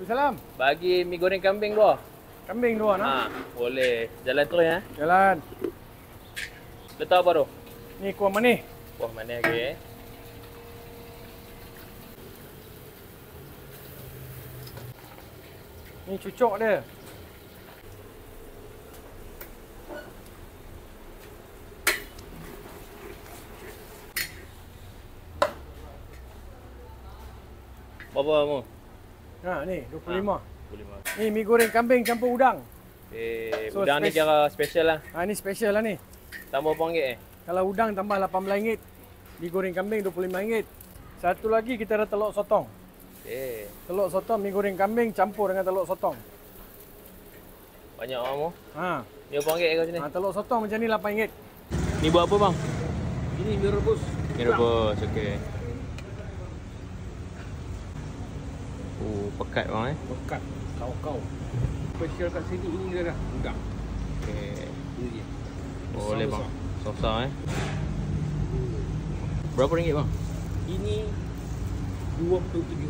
Salam. Bagi mi goreng kambing dua. Kambing dua nak? Boleh. Jalan terus ya. Jalan. Letak apa tu? Ni kuah manis. Wah, mana lagi Ni cucuk dia. Berapa kamu? Ha ni 25. 25. Ni mi goreng kambing campur udang. So, Udang ni kira special lah. Ha ni special lah ni. Tambah berapa ringgit Kalau udang tambah RM18. Mi goreng kambing RM25. Satu lagi kita ada telur sotong. Telur sotong mi goreng kambing campur dengan telur sotong. Banyak kamu. Ha. Ni berapa ringgit kau sini? Ha telur sotong macam ni RM8. Ni buat apa bang? Ini mi rebus. Ni rebus, okey. Pekat bang Pekat. Kau-kau. Special kat sini ini dia dah udang. Okey. Ini dia. Boleh bang. Susah Berapa ringgit bang? Ini RM27.